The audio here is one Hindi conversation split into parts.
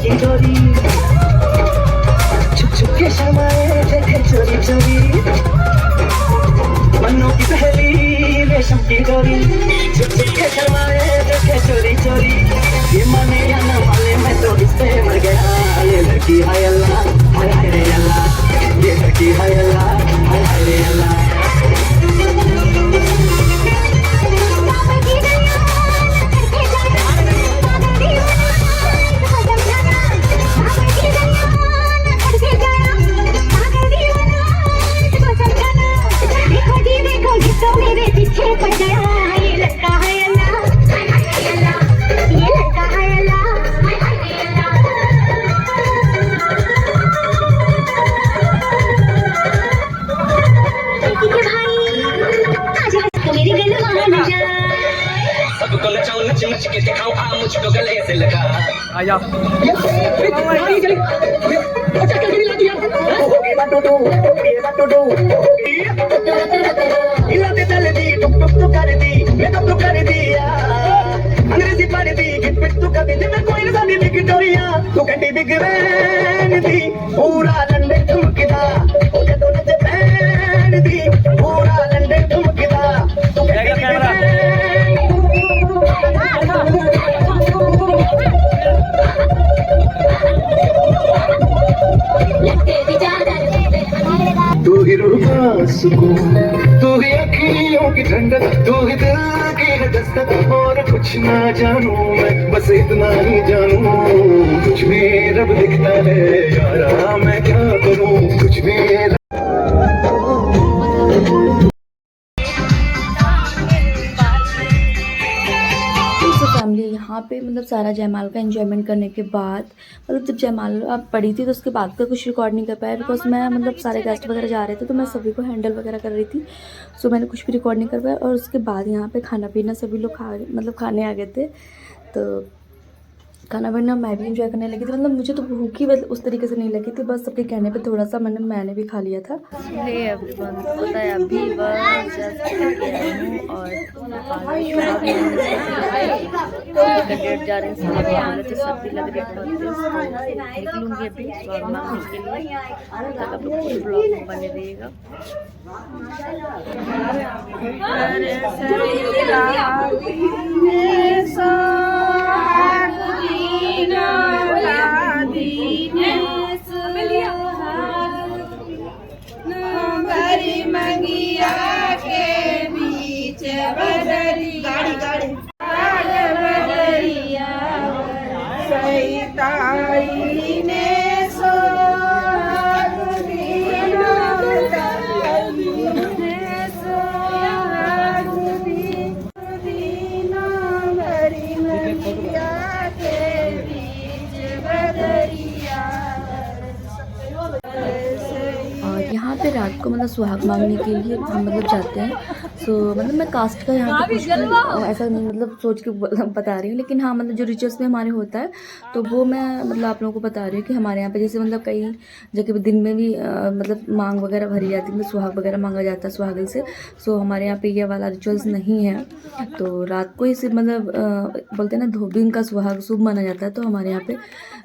की डोरी, छुप छुप के शर्माए देखे चोरी चोरी, मन्नों की पहली रेशम की डोरी, छुप छुप के शर्माए देखे चोरी चोरी, ये माने या न माने मैं तो इससे मर गया। ये लड़की हाय अल्लाह, हाय हाय रे अल्लाह, ये लड़की हाय अल्लाह, हाय हाय रे अल्लाह। सबको नचाओ नच नच के दिखाओ आ मुझको गले से लगा आया अंग्रेजी पढ़ दी तू कभी मैं कोई ना दी विक्टोरिया तू कटी बिग बैन दी पूरा लंदन ठुमकदा ओ जदों ने बैन दी पूरा लंदन ठुमकदा तू कटी बिग तू ही रूह का सुकून, तू ही अखियों की ठंडक, तू ही दिल की दस्तक और कुछ ना जानू मैं बस इतना ही जानू कुछ भी रब दिखता है यारा मैं क्या करूं कुछ भी फैमिली यहाँ पे मतलब सारा जयमाल का एंजॉयमेंट करने के बाद मतलब जब जयमाल आप पड़ी थी तो उसके बाद का कुछ रिकॉर्ड नहीं कर पाया बिकॉज मैं मतलब सारे गेस्ट वगैरह जा रहे थे तो मैं सभी को हैंडल वगैरह कर रही थी। सो मैंने कुछ भी रिकॉर्ड नहीं कर पाया और उसके बाद यहाँ पे खाना पीना सभी लोग खाने आ गए थे तो खाना पीना मैं भी इंजॉय करने लगी थी। मतलब मुझे तो भूख ही उस तरीके से नहीं लगी थी, बस सबके कहने पे थोड़ा सा मैंने भी खा लिया था। पता है अभी बस और डेट जा रहे हैं तो सर्दी लग रही है निकलूँगी अभी स्वाद मांगने के लिए तक आप लोग ब्लॉग में बने रहिएगा। मंगिया के बीच बदरिया सैताई ने यहाँ पे रात को मतलब सुहाग मांगने के लिए हम मतलब जाते हैं। सो मतलब मैं कास्ट का यहाँ पे कुछ ऐसा नहीं मतलब सोच के बता रही हूँ, लेकिन हाँ मतलब जो रिचुअल्स में हमारे होता है तो वो मैं मतलब आप लोगों को बता रही हूँ कि हमारे यहाँ पे जैसे मतलब कई जगह दिन में भी मतलब मांग वगैरह भरी जाती है, मतलब सुहाग वगैरह मांगा जाता है सुहागन से। सो हमारे यहाँ पे ये वाला रिचुअल्स नहीं है, तो रात को ही सिर्फ मतलब बोलते हैं ना धोबिन का सुहाग शुभ माना जाता है। तो हमारे यहाँ पे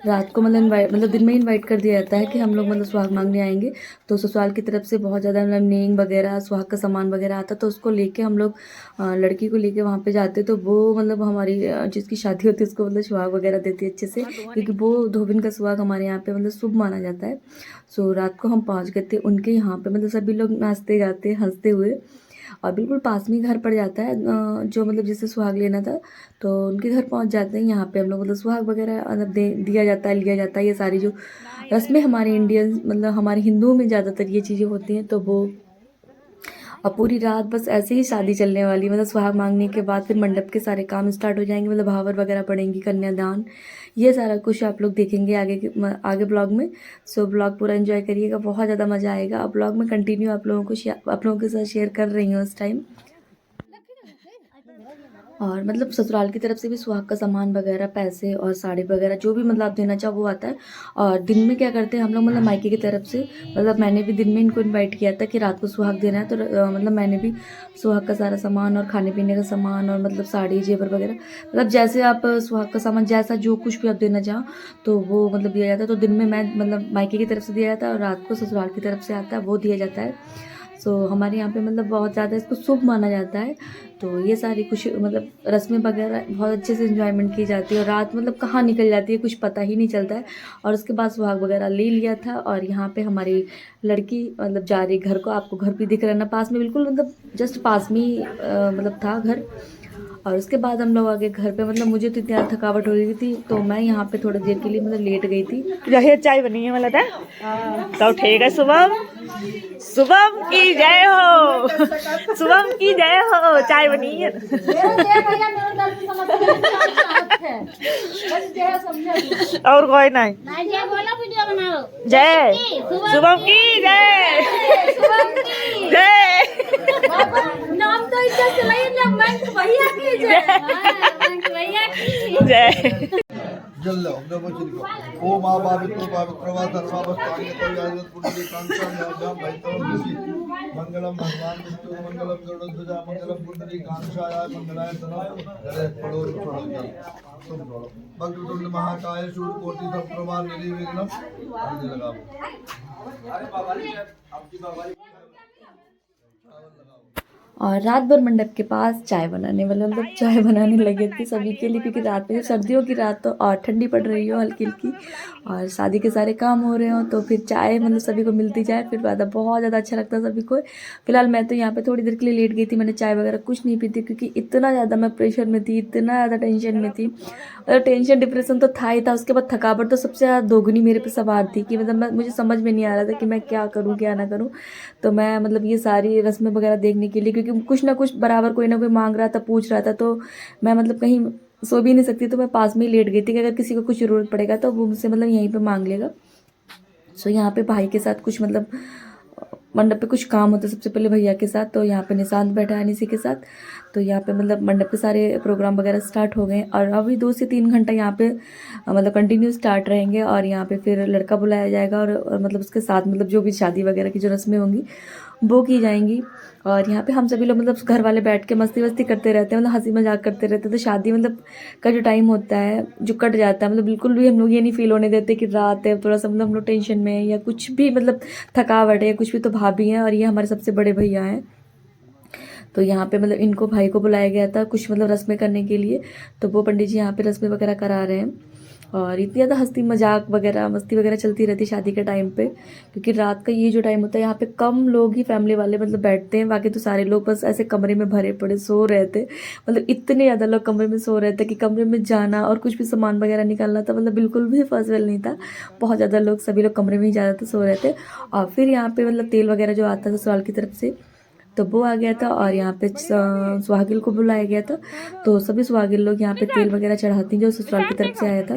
रात को मतलब दिन में इन्वाइट कर दिया जाता है कि हम लोग मतलब सुहाग मांगने आएंगे। तो ससुराल की तरफ से बहुत ज़्यादा मतलब नेंग वगैरह सुहाग का सामान वगैरह आता, तो उसको लेके हम लोग लड़की को लेके वहाँ पे जाते। तो वो मतलब हमारी जिसकी शादी होती है उसको मतलब सुहाग वगैरह देती है अच्छे से, क्योंकि वो धोबिन का सुहाग हमारे यहाँ पे मतलब शुभ माना जाता है। सो रात को हम पहुँच गए थे उनके यहाँ पे, मतलब सभी लोग नाचते गाते हंसते हुए, और बिल्कुल पास में ही घर पड़ जाता है जो मतलब जिससे सुहाग लेना था तो उनके घर पहुंच जाते हैं। यहाँ पे हम लोग मतलब सुहाग वगैरह मतलब दिया जाता है, लिया जाता है। ये सारी जो रस्में हमारे इंडियन मतलब हमारे हिंदुओं में ज़्यादातर ये चीज़ें होती हैं। तो वो और पूरी रात बस ऐसे ही शादी चलने वाली, मतलब सुहाग मांगने के बाद फिर मंडप के सारे काम स्टार्ट हो जाएंगे, मतलब भावर वगैरह पड़ेंगी, कन्यादान, ये सारा कुछ आप लोग देखेंगे आगे ब्लॉग में। सो ब्लॉग पूरा एंजॉय करिएगा, बहुत ज़्यादा मज़ा आएगा। अब ब्लॉग में कंटिन्यू आप लोगों के साथ शेयर कर रही हूँ उस टाइम। और मतलब ससुराल की तरफ से भी सुहाग का सामान वगैरह, पैसे और साड़ी वगैरह जो भी मतलब आप देना चाहो वो आता है। और दिन में क्या करते हैं हम लोग, मतलब मायके की तरफ से, मतलब मैंने भी दिन में इनको इनवाइट किया था कि रात को सुहाग देना है, तो मतलब मैंने भी सुहाग का सारा सामान और खाने पीने का सामान और मतलब साड़ी जेवर वगैरह, मतलब जैसे आप सुहाग का सामान जैसा जो कुछ भी आप देना चाहो तो वो मतलब दिया जाता है। तो दिन में मैं मतलब मायके की तरफ से दिया जाता है और रात को ससुराल की तरफ से आता है वो दिया जाता है। सो हमारे यहाँ पे मतलब बहुत ज़्यादा इसको शुभ माना जाता है। तो ये सारी कुछ मतलब रस्में वगैरह बहुत अच्छे से एंजॉयमेंट की जाती है और रात मतलब कहाँ निकल जाती है कुछ पता ही नहीं चलता है। और उसके बाद सुहाग वगैरह ले लिया था और यहाँ पे हमारी लड़की मतलब जा रही घर को। आपको घर भी दिख रहा है ना पास में, बिल्कुल मतलब जस्ट पास में ही मतलब था घर। और उसके बाद हम लोग आगे घर पे, मतलब मुझे तो इतनी ज़्यादा थकावट हो रही थी तो मैं यहाँ पे थोड़ी देर के लिए मतलब लेट गई थी। जहे चाय बनी है मतलब तो ठीक है। शुभम शुभम की जय हो, शुभम की जय हो, चाय बनी है। और कोई नहीं, जय शुभम की जय, जय नाम तो इज्जत से लई ना, बैंक भैया की जय, बैंक भैया की जय। जल लो नमो श्री ओम आ पवित्र पवित्रवा सर्वावस्थांग तयाजत पुण्य कांक्षायाम भैतव ऋषि मंगलम भगवान विष्णु मंगलम गरुड़ध्वजा मंगलम पुंडरी कांक्षाय मंगलाय तनम गले पड़ो छोड़ो जल तुम छोड़ो वक्रतुंड महाकाय सूर्यकोटि समप्रभा निर्विघ्नं आरती लगाओ। अरे बाबा रे आपकी बाबा रे और रात भर मंडप के पास चाय बनाने वाले मतलब चाय बनाने लगे थे सभी के लिए, क्योंकि रात में सर्दियों की रात तो और ठंडी पड़ रही हो हल्की हल्की और शादी के सारे काम हो रहे हो तो फिर चाय मतलब सभी को मिलती जाए फिर बाद बहुत ज़्यादा अच्छा लगता है सभी को। फिलहाल मैं तो यहाँ पे थोड़ी देर के लिए लेट गई थी, मैंने चाय वगैरह कुछ नहीं पी थी क्योंकि इतना ज़्यादा मैं प्रेशर में थी, इतना ज़्यादा टेंशन में थी। और टेंशन डिप्रेशन तो था ही था, उसके बाद थकावट तो सबसे ज़्यादा दोगुनी मेरे पे सवार थी कि मतलब मुझे समझ में नहीं आ रहा था कि मैं क्या करूँ क्या ना करूँ। तो मैं मतलब ये सारी रस्में वगैरह देखने के लिए, क्योंकि कुछ ना कुछ बराबर कोई ना कोई मांग रहा था पूछ रहा था, तो मैं मतलब कहीं सो भी नहीं सकती, तो मैं पास में ही लेट गई थी कि अगर किसी को कुछ ज़रूरत पड़ेगा तो वो मुझसे मतलब यहीं पे मांग लेगा। सो यहाँ पे भाई के साथ कुछ मतलब मंडप पे कुछ काम होता है सबसे पहले भैया के साथ, तो यहाँ पे निशांत बैठा है निशी के साथ। तो यहाँ पे मतलब मंडप के सारे प्रोग्राम वगैरह स्टार्ट हो गए और अभी 2 से 3 घंटा यहाँ पे मतलब कंटिन्यू स्टार्ट रहेंगे और यहाँ पे फिर लड़का बुलाया जाएगा और मतलब उसके साथ मतलब जो भी शादी वगैरह की जो रस्में होंगी वो की जाएंगी। और यहाँ पे हम सभी लोग मतलब घर वाले बैठ के मस्ती वस्ती करते रहते हैं, मतलब हंसी मजाक करते रहते हैं। तो शादी मतलब का जो टाइम होता है जो कट जाता है, मतलब बिल्कुल भी हम लोग ये नहीं फील होने देते कि रात है थोड़ा सा मतलब हम लोग टेंशन में है या कुछ भी मतलब थकावट है या कुछ भी। तो भाभी हैं और ये हमारे सबसे बड़े भैया हैं। तो यहाँ पे मतलब इनको भाई को बुलाया गया था कुछ मतलब रस्में करने के लिए, तो वो पंडित जी यहाँ पे रस्में वगैरह करा रहे हैं। और इतनी ज़्यादा हंसी मजाक वगैरह मस्ती वगैरह चलती रहती शादी के टाइम पे, क्योंकि रात का ये जो टाइम होता है यहाँ पे कम लोग ही फैमिली वाले मतलब बैठते हैं, बाकी तो सारे लोग बस ऐसे कमरे में भरे पड़े सो रहे थे। मतलब इतने ज़्यादा लोग कमरे में सो रहे थे कि कमरे में जाना और कुछ भी सामान वगैरह निकालना था मतलब बिल्कुल भी पॉसिबल नहीं था। बहुत ज़्यादा लोग सभी लोग कमरे में ही ज़्यादातर सो रहे थे। और फिर यहाँ पर मतलब तेल वगैरह जो आता था ससुराल की तरफ से तो वो आ गया था और यहाँ पे सुहागिल को बुलाया गया था। तो सभी सुहागिल लोग यहाँ पे तेल वगैरह चढ़ाती जो ससुराल की तरफ से आया था,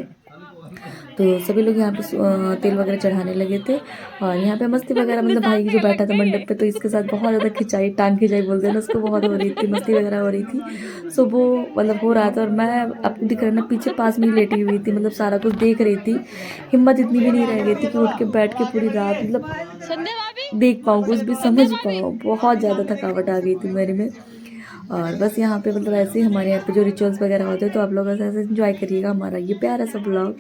तो सभी लोग यहाँ पे तेल वगैरह चढ़ाने लगे थे। और यहाँ पे मस्ती वगैरह मतलब भाई जो बैठा था मंडप पे तो इसके साथ बहुत ज़्यादा खिंचाई टांग खिंचाई बोलते हैं ना उसको, बहुत हो रही थी, मस्ती वगैरह हो रही थी। सो वो मतलब हो रहा था और मैं आपको दिख रहा है ना पीछे पास में ही लेटी हुई थी, मतलब सारा कुछ देख रही थी। हिम्मत इतनी भी नहीं रह गई थी कि उठ के बैठ के पूरी रात मतलब देख पाऊँ कुछ भी समझ पाऊँ, बहुत ज़्यादा थकावट आ गई थी मेरे में। और बस यहाँ पे मतलब ऐसे ही हमारे यहाँ पे जो रिचुअल्स वगैरह होते हैं तो आप लोग ऐसे ऐसे इन्जॉय करिएगा हमारा ये प्यारा सा ब्लॉग।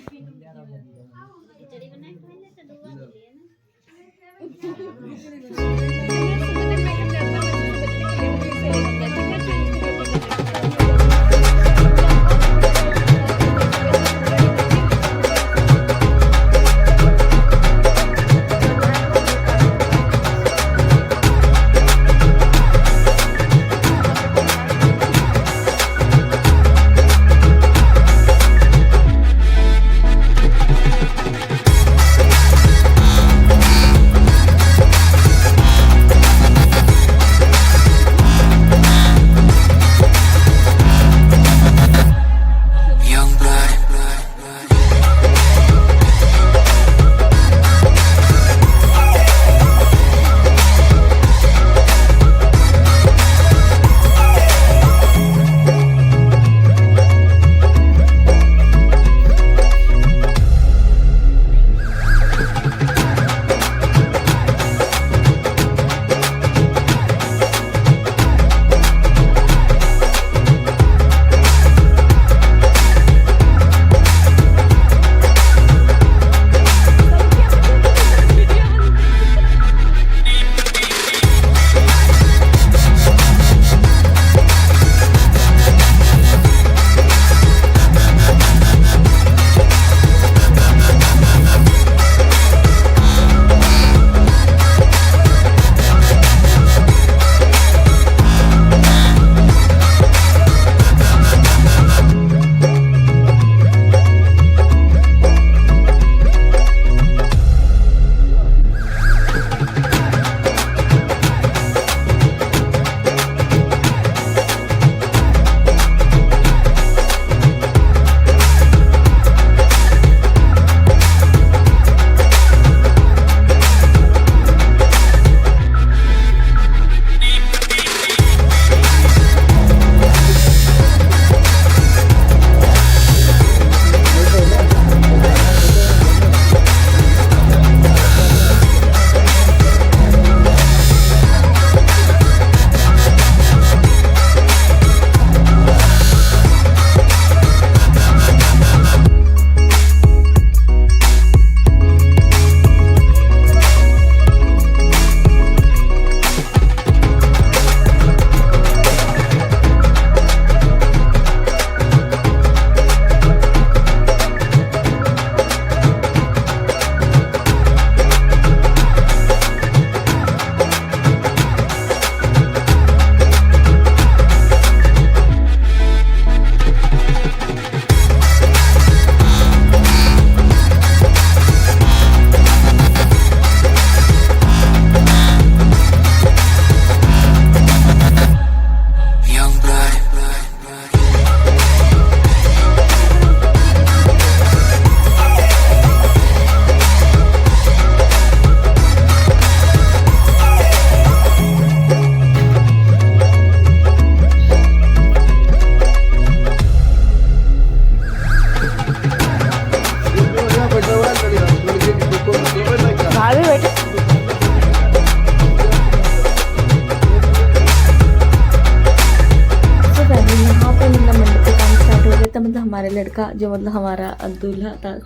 हमारे लड़का जो मतलब हमारा दूल्हा था,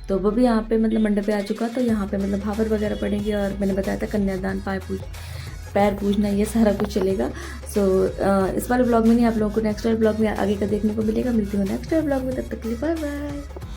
तो वो भी यहाँ पे मतलब मंडप पे आ चुका। तो यहाँ पे मतलब भावर वगैरह पड़ेंगे और मैंने बताया था कन्यादान, पैर पूजना, ये सारा कुछ चलेगा। सो इस वाले ब्लॉग में नहीं, आप लोगों को नेक्स्ट वाले ब्लॉग में आगे का देखने को मिलेगा। मिलती हूँ नेक्स्ट वाले ब्लॉग में, तब तक के लिए बाय बाय।